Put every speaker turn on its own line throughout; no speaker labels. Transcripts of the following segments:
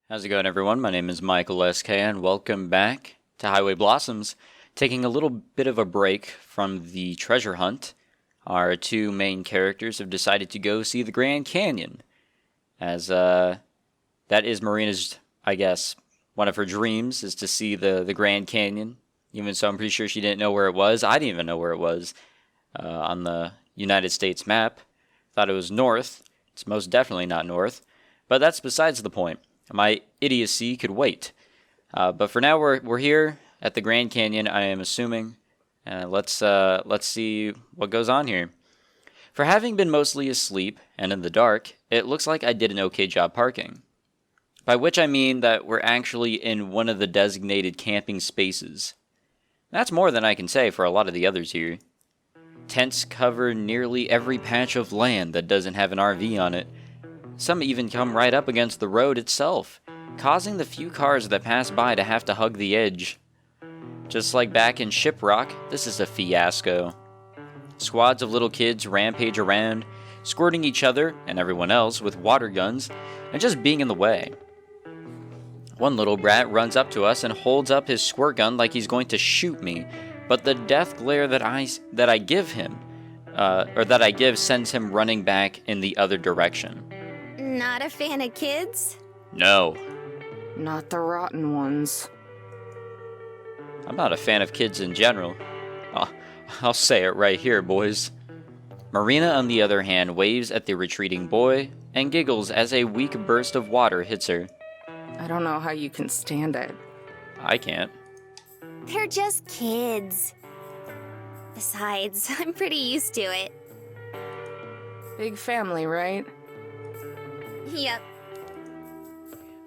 How's it going, everyone? My name is Michael SK, and welcome back to Highway Blossoms. Taking a little bit of a break from the treasure hunt, our two main characters have decided to go see the Grand Canyon, as that is Marina's, I guess, one of her dreams is to see the Grand Canyon. Even so, I'm pretty sure she didn't know where it was. I didn't even know where it was on the United States map. Thought it was north. It's most definitely not north, but that's besides the point. My idiocy could wait. But for now, we're here at the Grand Canyon, I am assuming. Let's see what goes on here. For having been mostly asleep and in the dark, it looks like I did an okay job parking. By which I mean that we're actually in one of the designated camping spaces. That's more than I can say for a lot of the others here. Tents cover nearly every patch of land that doesn't have an RV on it. Some even come right up against the road itself, causing the few cars that pass by to have to hug the edge. Just like back in Shiprock, this is a fiasco. Squads of little kids rampage around, squirting each other and everyone else with water guns, and just being in the way. One little brat runs up to us and holds up his squirt gun like he's going to shoot me, but the death glare that I give sends him running back in the other direction.
Not a fan of kids?
No.
Not the rotten ones.
I'm not a fan of kids in general. I'll say it right here, boys. Marina, on the other hand, waves at the retreating boy and giggles as a weak burst of water hits her.
I don't know how you can stand it.
I can't.
They're just kids. Besides, I'm pretty used to it.
Big family, right?
Yep.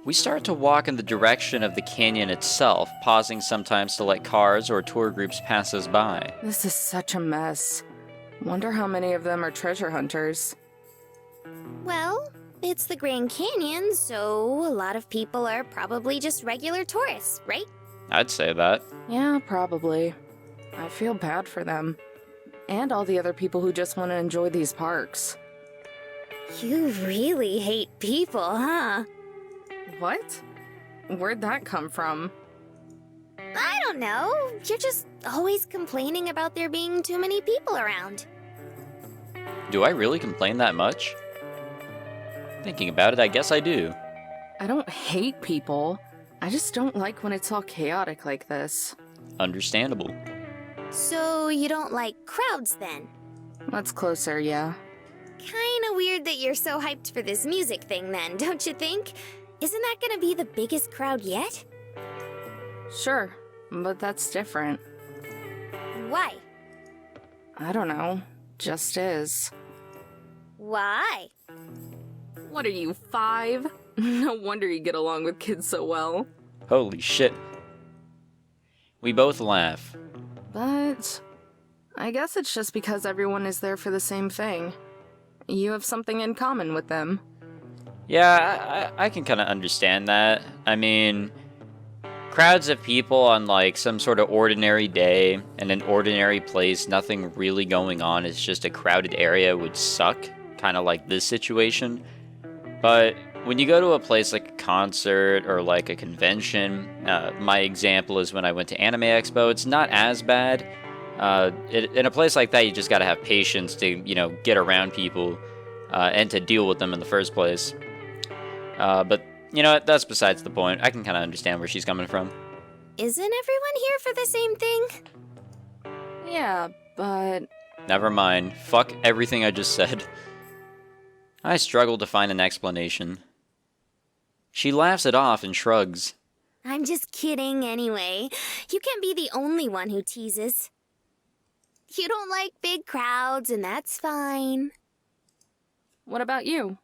We start to walk in the direction of the canyon itself, pausing sometimes to let cars or tour groups pass us by.
This is such a mess. Wonder how many of them are treasure hunters.
Well, it's the Grand Canyon, so a lot of people are probably just regular tourists, right?
I'd say that.
Yeah, probably. I feel bad for them. And all the other people who just want to enjoy these parks.
You really hate people, huh?
What? Where'd that come from?
I don't know. You're just always complaining about there being too many people around.
Do I really complain that much? Thinking about it, I guess I do.
I don't hate people. I just don't like when it's all chaotic like this.
Understandable.
So you don't like crowds then?
That's closer, yeah.
Kinda weird that you're so hyped for this music thing then, don't you think? Isn't that gonna be the biggest crowd yet?
Sure, but that's different.
Why?
I don't know. Just is.
Why?
What are you, 5? No wonder you get along with kids so well.
Holy shit. We both laugh.
But I guess it's just because everyone is there for the same thing. You have something in common with them.
Yeah, I can kind of understand that. I mean, crowds of people on like some sort of ordinary day in an ordinary place, nothing really going on, it's just a crowded area would suck, kind of like this situation. But when you go to a place like a concert or like a convention, my example is when I went to Anime Expo, it's not as bad. In a place like that, you just gotta have patience to, get around people and to deal with them in the first place. But, that's besides the point. I can kind of understand where she's coming from.
Isn't everyone here for the same thing?
Yeah, but...
Never mind. Fuck everything I just said. I struggle to find an explanation. She laughs it off and shrugs.
I'm just kidding anyway. You can't be the only one who teases. You don't like big crowds, and that's fine.
What about you?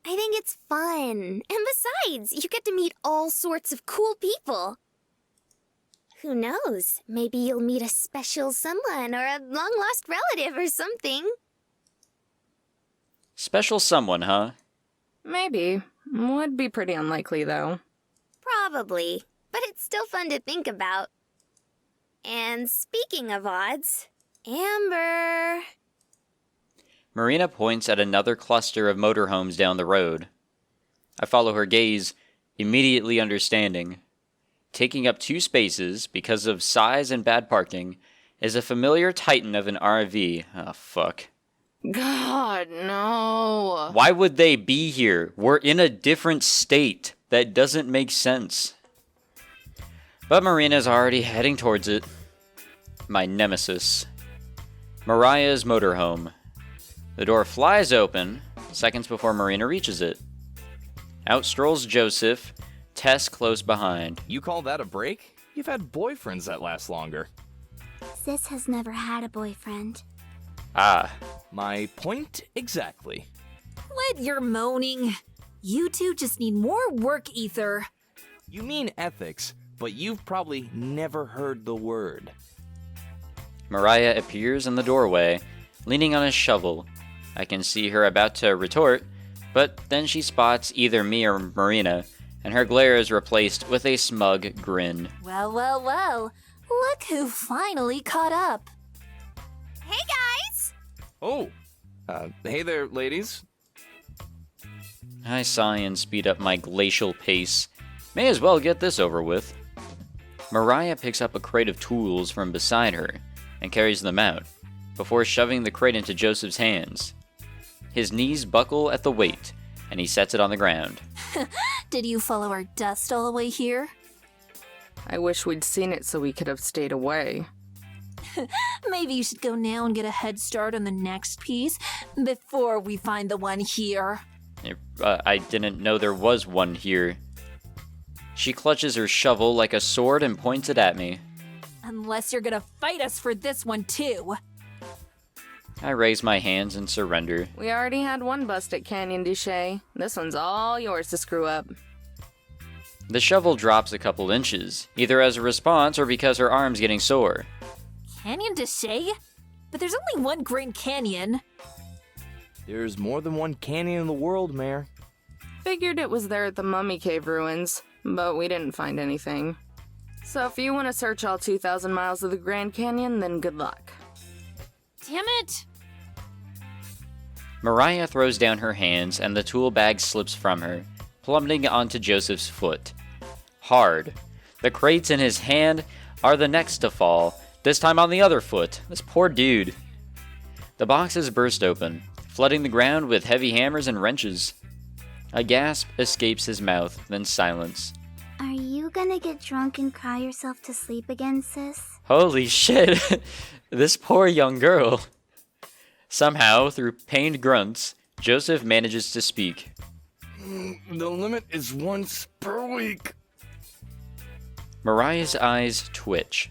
I think it's fun. And besides, you get to meet all sorts of cool people. Who knows? Maybe you'll meet a special someone or a long-lost relative or something.
Special someone, huh?
Maybe. Would be pretty unlikely, though.
Probably. But it's still fun to think about. And speaking of odds, Amber...
Marina points at another cluster of motorhomes down the road. I follow her gaze, immediately understanding. Taking up 2 spaces because of size and bad parking is a familiar titan of an RV. Oh, fuck.
God, no.
Why would they be here? We're in a different state. That doesn't make sense. But Marina's already heading towards it. My nemesis. Mariahs Motorhome. The door flies open, seconds before Marina reaches it. Out strolls Joseph, Tess close behind.
You call that a break? You've had boyfriends that last longer.
Sis has never had a boyfriend.
Ah,
My point exactly.
Quit your moaning. You two just need more work ether.
You mean ethics, but you've probably never heard the word.
Mariah appears in the doorway, leaning on a shovel. I can see her about to retort, but then she spots either me or Marina, and her glare is replaced with a smug grin.
Well, well, well. Look who finally caught up.
Hey guys!
Oh, hey there, ladies.
I sigh and speed up my glacial pace. May as well get this over with. Mariah picks up a crate of tools from beside her and carries them out, before shoving the crate into Joseph's hands. His knees buckle at the weight, and he sets it on the ground.
Did you follow our dust all the way here?
I wish we'd seen it so we could have stayed away.
Maybe you should go now and get a head start on the next piece before we find the one here.
I didn't know there was one here. She clutches her shovel like a sword and points it at me.
Unless you're gonna fight us for this one too.
I raise my hands and surrender.
We already had one bust at Canyon du Chat. This one's all yours to screw up.
The shovel drops a couple inches, either as a response or because her arm's getting sore.
Canyon du Chat? But there's only one Grand Canyon.
There's more than one canyon in the world, Mayor.
Figured it was there at the Mummy Cave ruins, but we didn't find anything. So if you want to search all 2,000 miles of the Grand Canyon, then good luck.
Damn it!
Mariah throws down her hands and the tool bag slips from her, plummeting onto Joseph's foot. Hard. The crates in his hand are the next to fall, this time on the other foot. This poor dude. The boxes burst open, flooding the ground with heavy hammers and wrenches. A gasp escapes his mouth, then silence.
Are you gonna get drunk and cry yourself to sleep again, sis?
Holy shit! This poor young girl. Somehow, through pained grunts, Joseph manages to speak.
The limit is once per week.
Mariah's eyes twitch.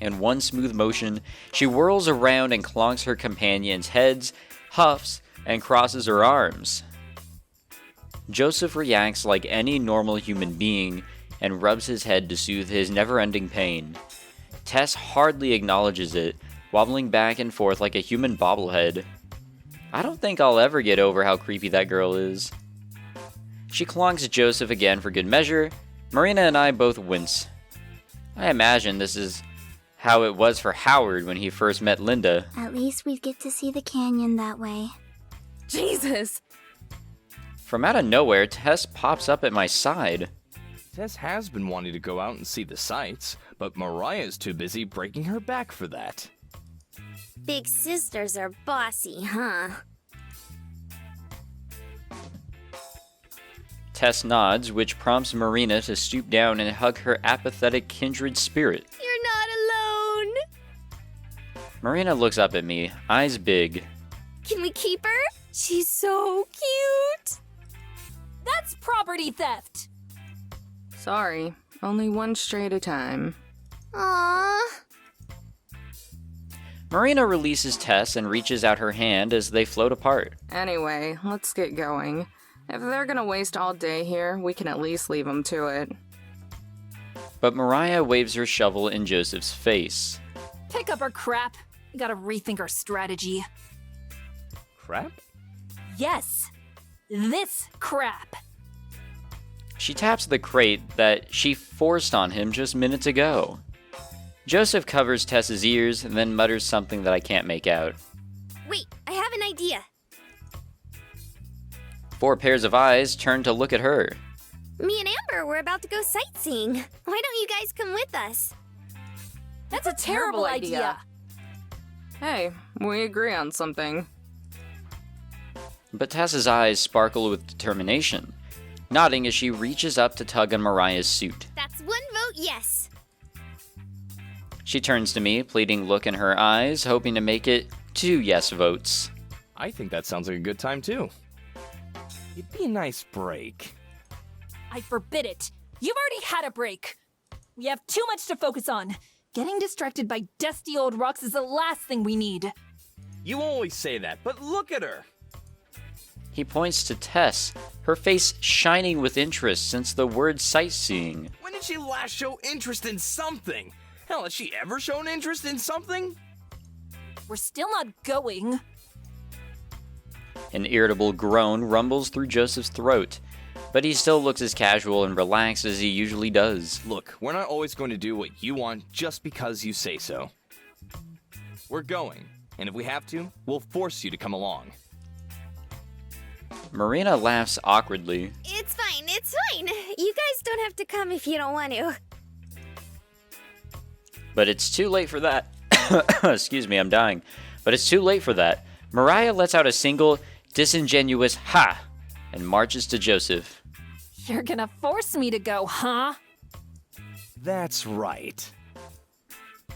In one smooth motion, she whirls around and clonks her companions' heads, huffs, and crosses her arms. Joseph reacts like any normal human being and rubs his head to soothe his never-ending pain. Tess hardly acknowledges it, wobbling back and forth like a human bobblehead. I don't think I'll ever get over how creepy that girl is. She clonks Joseph again for good measure. Marina and I both wince. I imagine this is how it was for Howard when he first met Linda.
At least we get to see the canyon that way.
Jesus!
From out of nowhere, Tess pops up at my side.
Tess has been wanting to go out and see the sights, but Mariah's too busy breaking her back for that.
Big sisters are bossy, huh?
Tess nods, which prompts Marina to stoop down and hug her apathetic kindred spirit.
You're not alone!
Marina looks up at me, eyes big.
Can we keep her? She's so cute!
That's property theft!
Sorry, only one stray at a time.
Aww.
Marina releases Tess and reaches out her hand as they float apart.
Anyway, let's get going. If they're gonna waste all day here, we can at least leave them to it.
But Mariah waves her shovel in Joseph's face.
Pick up our crap. We gotta rethink our strategy.
Crap?
Yes, this crap.
She taps the crate that she forced on him just minutes ago. Joseph covers Tess's ears and then mutters something that I can't make out.
Wait, I have an idea.
4 pairs of eyes turn to look at her.
Me and Amber were about to go sightseeing. Why don't you guys come with us?
That's a terrible idea.
Hey, we agree on something.
But Tess's eyes sparkle with determination, nodding as she reaches up to tug on Mariah's suit.
That's 1 vote yes.
She turns to me, pleading look in her eyes, hoping to make it 2 yes votes.
I think that sounds like a good time, too. It'd be a nice break.
I forbid it. You've already had a break. We have too much to focus on. Getting distracted by dusty old rocks is the last thing we need.
You always say that, but look at her!
He points to Tess, her face shining with interest since the word sightseeing.
When did she last show interest in something? Hell, has she ever shown interest in something?
We're still not going.
An irritable groan rumbles through Joseph's throat, but he still looks as casual and relaxed as he usually does.
Look, we're not always going to do what you want just because you say so. We're going, and if we have to, we'll force you to come along.
Marina laughs awkwardly.
It's fine, it's fine. You guys don't have to come if you don't want to.
But it's too late for that. Excuse me, I'm dying. But it's too late for that. Mariah lets out a single, disingenuous ha and marches to Joseph.
You're gonna force me to go, huh?
That's right.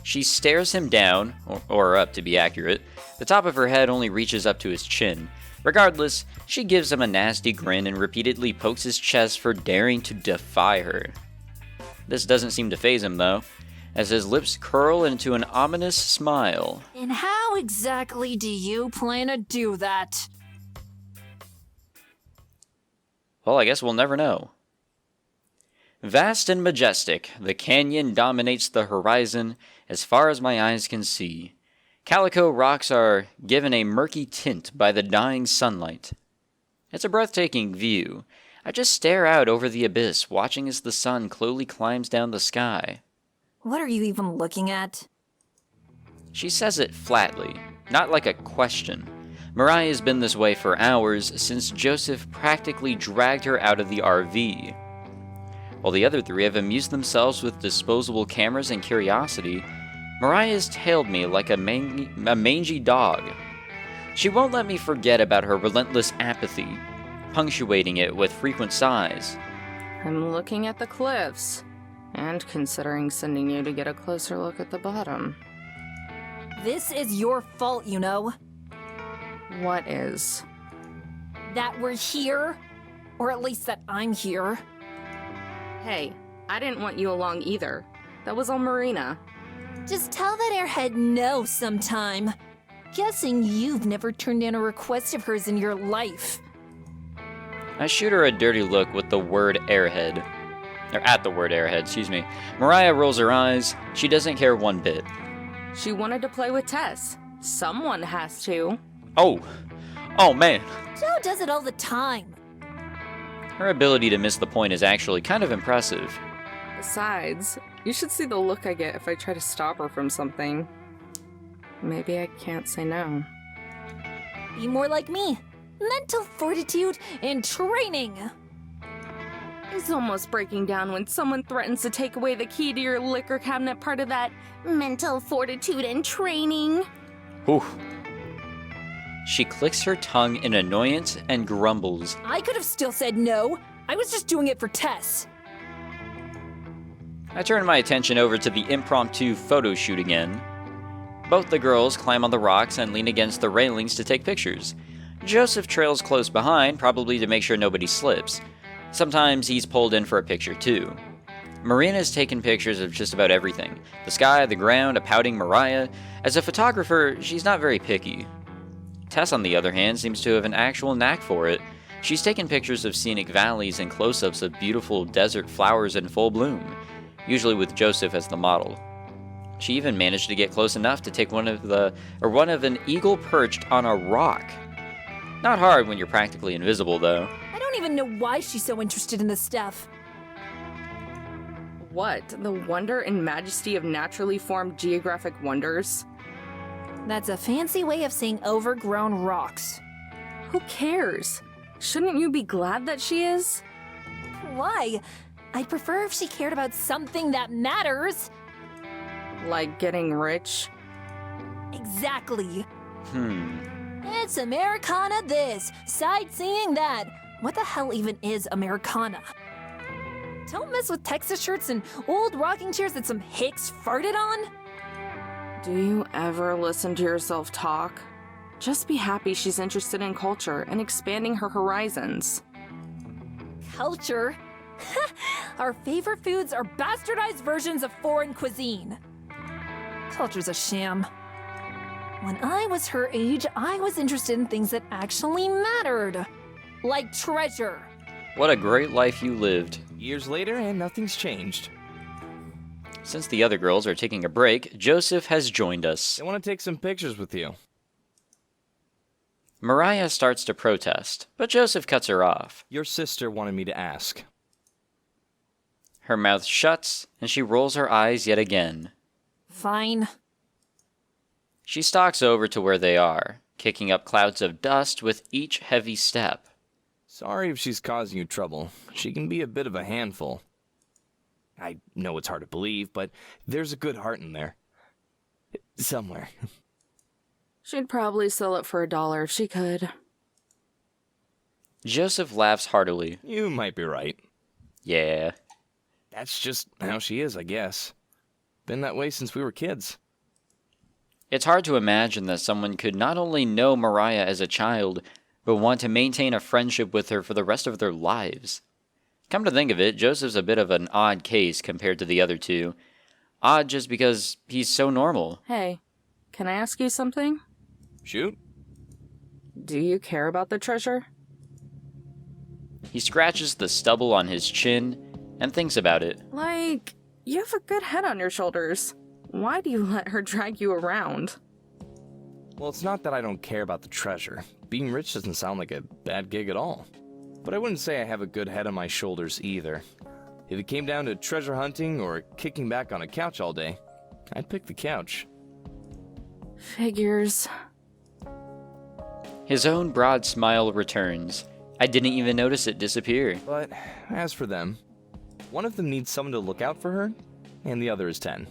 She stares him down, or up to be accurate. The top of her head only reaches up to his chin. Regardless, she gives him a nasty grin and repeatedly pokes his chest for daring to defy her. This doesn't seem to faze him, though, as his lips curl into an ominous smile.
And how exactly do you plan to do that?
Well, I guess we'll never know. Vast and majestic, the canyon dominates the horizon as far as my eyes can see. Calico Rocks are given a murky tint by the dying sunlight. It's a breathtaking view. I just stare out over the abyss, watching as the sun slowly climbs down the sky.
What are you even looking at?
She says it flatly, not like a question. Mariah has been this way for hours since Joseph practically dragged her out of the RV. While the other 3 have amused themselves with disposable cameras and curiosity, Mariah has tailed me like a mangy dog. She won't let me forget about her relentless apathy, punctuating it with frequent sighs.
I'm looking at the cliffs, and considering sending you to get a closer look at the bottom.
This is your fault, you know.
What is?
That we're here. Or at least that I'm here.
Hey, I didn't want you along either. That was all Marina.
Just tell that airhead no sometime. Guessing you've never turned down a request of hers in your life.
I shoot her a dirty look with the word airhead. Or at the word airhead, excuse me. Mariah rolls her eyes. She doesn't care one bit.
She wanted to play with Tess. Someone has to.
Oh man.
Joe does it all the time.
Her ability to miss the point is actually kind of impressive.
Besides, you should see the look I get if I try to stop her from something. Maybe I can't say no.
Be more like me. Mental fortitude and training.
It's almost breaking down when someone threatens to take away the key to your liquor cabinet, part of that mental fortitude and training.
Whew. She clicks her tongue in annoyance and grumbles.
I could have still said no. I was just doing it for Tess.
I turn my attention over to the impromptu photo shoot again. Both the girls climb on the rocks and lean against the railings to take pictures. Joseph trails close behind, probably to make sure nobody slips. Sometimes he's pulled in for a picture too. Marina's taken pictures of just about everything. The sky, the ground, a pouting Mariah. As a photographer, she's not very picky. Tess, on the other hand, seems to have an actual knack for it. She's taken pictures of scenic valleys and close-ups of beautiful desert flowers in full bloom, usually with Joseph as the model. She even managed to get close enough to take one of an eagle perched on a rock. Not hard when you're practically invisible, though.
I don't even know why she's so interested in this stuff.
What? The wonder and majesty of naturally formed geographic wonders?
That's a fancy way of saying overgrown rocks.
Who cares? Shouldn't you be glad that she is?
Why? I'd prefer if she cared about something that matters.
Like getting rich?
Exactly. It's Americana this, sightseeing that. What the hell even is Americana? Don't mess with Texas shirts and old rocking chairs that some hicks farted on.
Do you ever listen to yourself talk? Just be happy she's interested in culture and expanding her horizons.
Culture? Our favorite foods are bastardized versions of foreign cuisine. Culture's a sham. When I was her age, I was interested in things that actually mattered. Like treasure.
What a great life you lived.
Years later, and nothing's changed.
Since the other girls are taking a break, Joseph has joined us.
They want to take some pictures with you.
Mariah starts to protest, but Joseph cuts her off.
Your sister wanted me to ask.
Her mouth shuts, and she rolls her eyes yet again.
Fine.
She stalks over to where they are, kicking up clouds of dust with each heavy step.
Sorry if she's causing you trouble. She can be a bit of a handful. I know it's hard to believe, but there's a good heart in there. Somewhere.
She'd probably sell it for $1 if she could.
Joseph laughs heartily.
You might be right.
Yeah.
That's just how she is, I guess. Been that way since we were kids.
It's hard to imagine that someone could not only know Mariah as a child, but want to maintain a friendship with her for the rest of their lives. Come to think of it, Joseph's a bit of an odd case compared to the other two. Odd just because he's so normal.
Hey, can I ask you something?
Shoot.
Do you care about the treasure?
He scratches the stubble on his chin and thinks about it.
Like, you have a good head on your shoulders. Why do you let her drag you around?
Well, it's not that I don't care about the treasure. Being rich doesn't sound like a bad gig at all. But I wouldn't say I have a good head on my shoulders either. If it came down to treasure hunting or kicking back on a couch all day, I'd pick the couch.
Figures.
His own broad smile returns. I didn't even notice it disappear.
But as for them, one of them needs someone to look out for her, and the other is 10.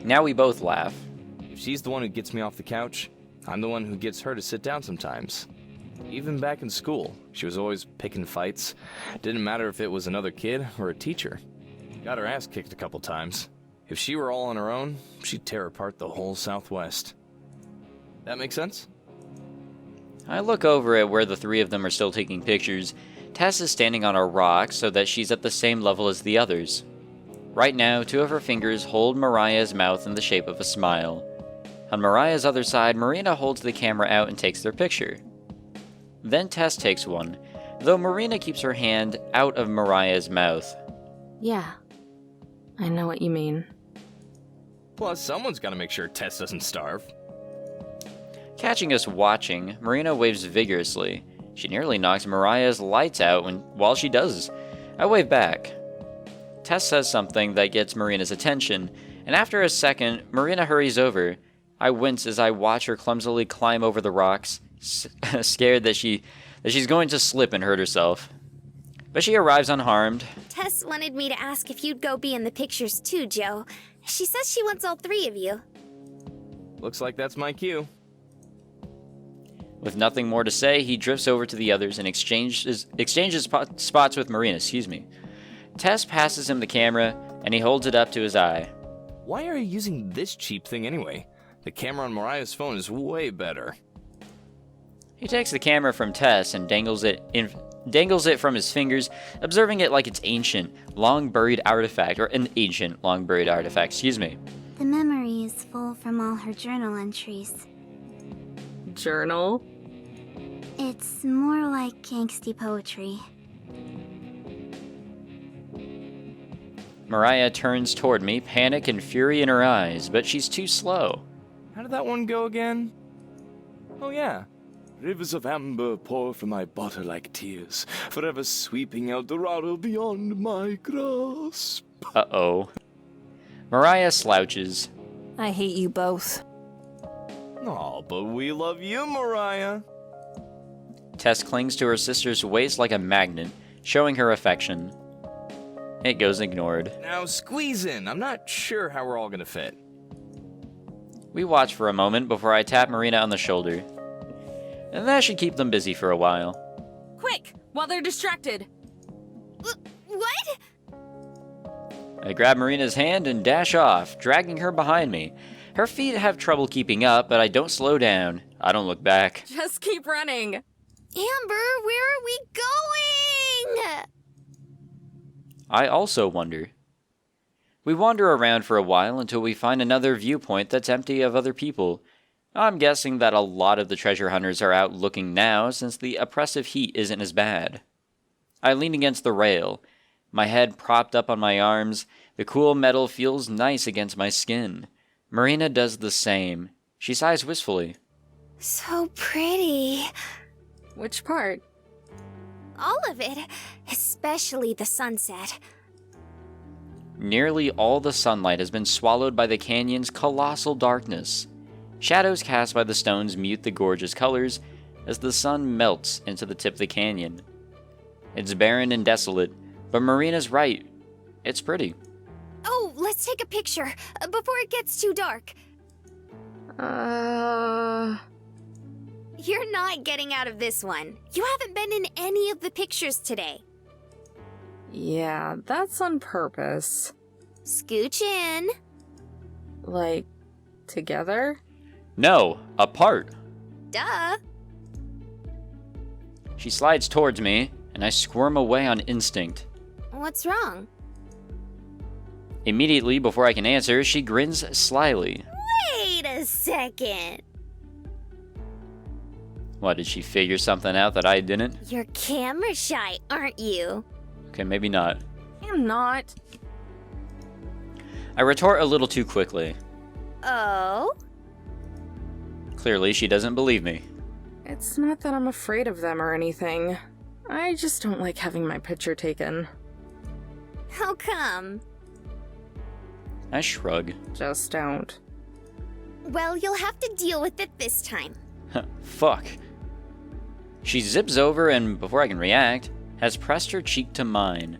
Now we both laugh.
If she's the one who gets me off the couch, I'm the one who gets her to sit down sometimes. Even back in school, she was always picking fights. Didn't matter if it was another kid or a teacher. Got her ass kicked a couple times. If she were all on her own, she'd tear apart the whole Southwest. That make sense?
I look over at where the three of them are still taking pictures. Tess is standing on a rock so that she's at the same level as the others. Right now, two of her fingers hold Mariah's mouth in the shape of a smile. On Mariah's other side, Marina holds the camera out and takes their picture. Then Tess takes one, though Marina keeps her hand out of Mariah's mouth.
Yeah, I know what you mean.
Plus, someone's got to make sure Tess doesn't starve.
Catching us watching, Marina waves vigorously. She nearly knocks Mariah's lights out while she does. I wave back. Tess says something that gets Marina's attention, and after a second, Marina hurries over. I wince as I watch her clumsily climb over the rocks, scared that she's going to slip and hurt herself. But she arrives unharmed.
Tess wanted me to ask if you'd go be in the pictures too, Joe. She says she wants all three of you.
Looks like that's my cue.
With nothing more to say, he drifts over to the others and exchanges spots with Marina. Tess passes him the camera, and he holds it up to his eye.
Why are you using this cheap thing anyway? The camera on Mariah's phone is way better.
He takes the camera from Tess and dangles it from his fingers, observing it like it's an ancient, long-buried artifact. The
memory is full from all her journal entries.
Journal?
It's more like angsty poetry.
Mariah turns toward me, panic and fury in her eyes, but she's too slow.
How did that one go again? Oh yeah.
Rivers of amber pour from my bottle like tears, forever sweeping El Dorado beyond my grasp.
Uh-oh. Mariah slouches.
I hate you both.
Oh, but we love you, Mariah.
Tess clings to her sister's waist like a magnet, showing her affection. It goes ignored.
Now squeeze in. I'm not sure how we're all gonna fit.
We watch for a moment before I tap Marina on the shoulder. And that should keep them busy for a while.
Quick, while they're distracted.
What?
I grab Marina's hand and dash off, dragging her behind me. Her feet have trouble keeping up, but I don't slow down. I don't look back.
Just keep running.
Amber, where are we going?
I also wonder. We wander around for a while until we find another viewpoint that's empty of other people. I'm guessing that a lot of the treasure hunters are out looking now since the oppressive heat isn't as bad. I lean against the rail, my head propped up on my arms. The cool metal feels nice against my skin. Marina does the same. She sighs wistfully.
So pretty.
Which part?
All of it, especially the sunset.
Nearly all the sunlight has been swallowed by the canyon's colossal darkness. Shadows cast by the stones mute the gorgeous colors as the sun melts into the tip of the canyon. It's barren and desolate, but Marina's right. It's pretty.
Oh, let's take a picture before it gets too dark. You're not getting out of this one. You haven't been in any of the pictures today.
Yeah, that's on purpose.
Scooch in.
Like, together?
No, apart.
Duh.
She slides towards me, and I squirm away on instinct.
What's wrong?
Immediately before I can answer, she grins slyly.
Wait a second.
What, did she figure something out that I didn't?
You're camera shy, aren't you?
Okay, maybe not.
I'm not.
I retort a little too quickly.
Oh?
Clearly, she doesn't believe me.
It's not that I'm afraid of them or anything. I just don't like having my picture taken.
How come?
I shrug.
Just don't.
Well, you'll have to deal with it this time.
Fuck. She zips over and, before I can react, has pressed her cheek to mine.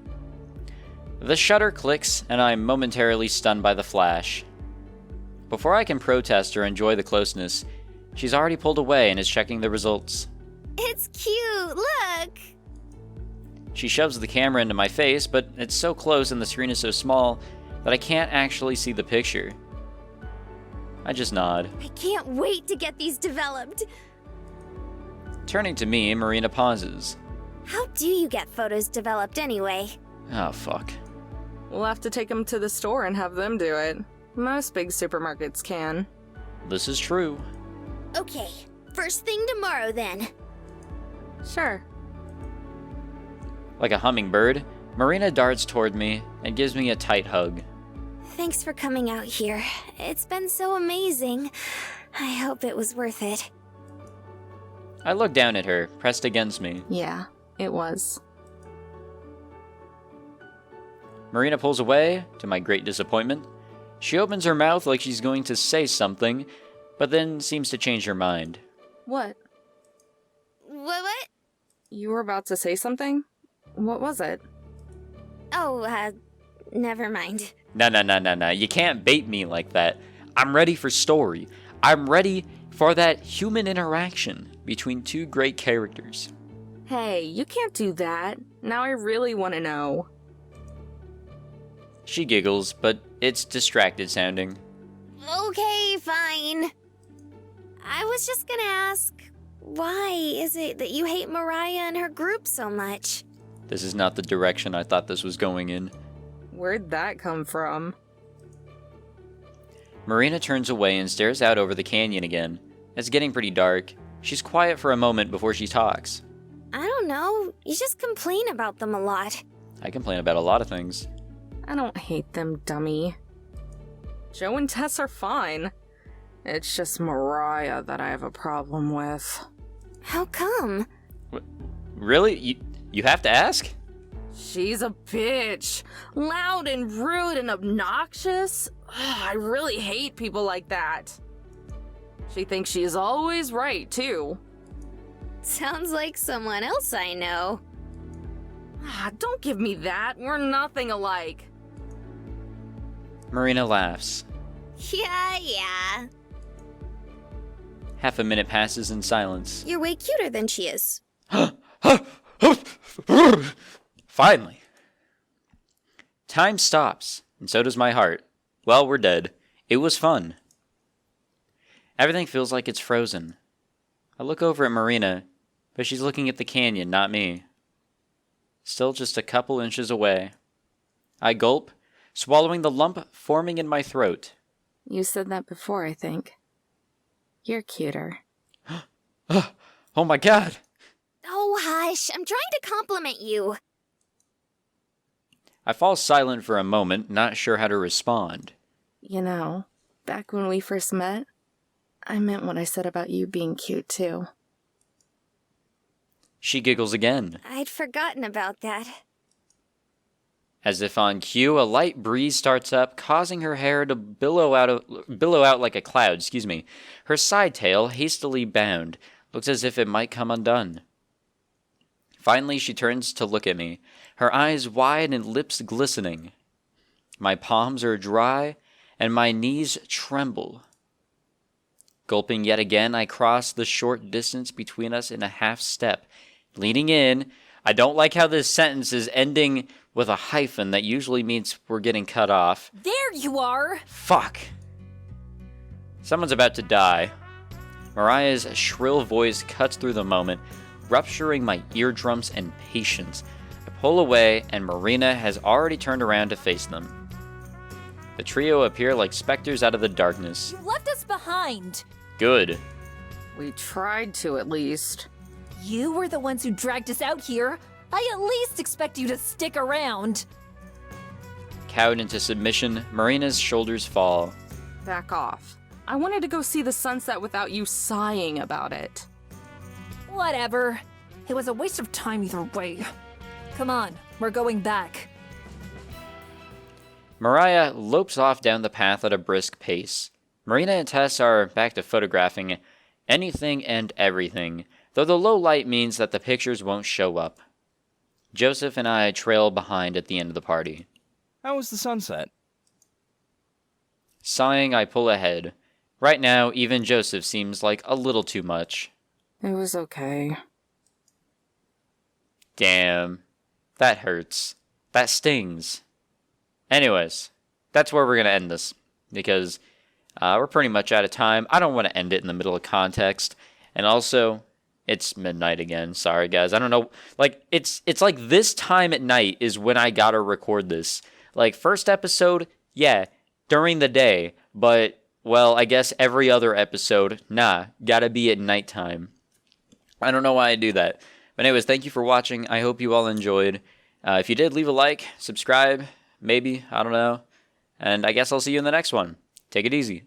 The shutter clicks, and I'm momentarily stunned by the flash. Before I can protest or enjoy the closeness, she's already pulled away and is checking the results.
It's cute, look!
She shoves the camera into my face, but it's so close and the screen is so small that I can't actually see the picture. I just nod.
I can't wait to get these developed.
Turning to me, Marina pauses.
How do you get photos developed anyway?
Oh, fuck.
We'll have to take them to the store and have them do it. Most big supermarkets can.
This is true.
Okay, first thing tomorrow then.
Sure.
Like a hummingbird, Marina darts toward me and gives me a tight hug.
Thanks for coming out here. It's been so amazing. I hope it was worth it.
I look down at her, pressed against me.
Yeah, it was.
Marina pulls away, to my great disappointment. She opens her mouth like she's going to say something, but then seems to change her mind.
What?
What?
You were about to say something? What was it?
Oh, never mind.
No. You can't bait me like that. I'm ready for story. I'm ready for that human interaction between two great characters.
Hey, you can't do that. Now I really want to know.
She giggles, but it's distracted sounding.
Okay, fine. I was just gonna ask, why is it that you hate Mariah and her group so much?
This is not the direction I thought this was going in.
Where'd that come from?
Marina turns away and stares out over the canyon again. It's getting pretty dark. She's quiet for a moment before she talks.
I don't know. You just complain about them a lot.
I complain about a lot of things.
I don't hate them, dummy. Joe and Tess are fine. It's just Mariah that I have a problem with.
How come?
Really? You have to ask?
She's a bitch. Loud and rude and obnoxious. Ugh, I really hate people like that. She thinks she is always right, too.
Sounds like someone else I know.
Ah, don't give me that. We're nothing alike.
Marina laughs.
Yeah.
Half a minute passes in silence.
You're way cuter than she is.
Finally. Time stops, and so does my heart. Well, we're dead. It was fun. Everything feels like it's frozen. I look over at Marina, but she's looking at the canyon, not me. Still just a couple inches away. I gulp, swallowing the lump forming in my throat.
You said that before, I think. You're cuter.
Oh my god!
Oh, hush. I'm trying to compliment you.
I fall silent for a moment, not sure how to respond.
You know, back when we first met, I meant what I said about you being cute, too.
She giggles again.
I'd forgotten about that.
As if on cue, a light breeze starts up, causing her hair to billow out like a cloud, Her side tail, hastily bound, looks as if it might come undone. Finally, she turns to look at me, her eyes wide and lips glistening. My palms are dry, and my knees tremble. Gulping yet again, I cross the short distance between us in a half step. Leaning in, I don't like how this sentence is ending with a hyphen that usually means we're getting cut off.
There you are!
Fuck. Someone's about to die. Mariah's shrill voice cuts through the moment, rupturing my eardrums and patience. I pull away, and Marina has already turned around to face them. The trio appear like specters out of the darkness.
You left us behind!
Good.
We tried to, at least.
You were the ones who dragged us out here. I at least expect you to stick around.
Cowed into submission, Marina's shoulders fall.
Back off. I wanted to go see the sunset without you sighing about it.
Whatever. It was a waste of time either way. Come on, we're going back.
Mariah lopes off down the path at a brisk pace. Marina and Tess are back to photographing anything and everything, though the low light means that the pictures won't show up. Joseph and I trail behind at the end of the party.
How was the sunset?
Sighing, I pull ahead. Right now, even Joseph seems like a little too much.
It was okay.
Damn. That hurts. That stings. Anyways, that's where we're going to end this, because we're pretty much out of time. I don't want to end it in the middle of context, and also, it's midnight again. Sorry, guys. I don't know. Like, it's like this time at night is when I gotta record this. Like, first episode, yeah, during the day, but, well, I guess every other episode, nah, gotta be at nighttime. I don't know why I do that. But anyways, thank you for watching. I hope you all enjoyed. If you did, leave a like, subscribe, maybe, I don't know. And I guess I'll see you in the next one. Take it easy.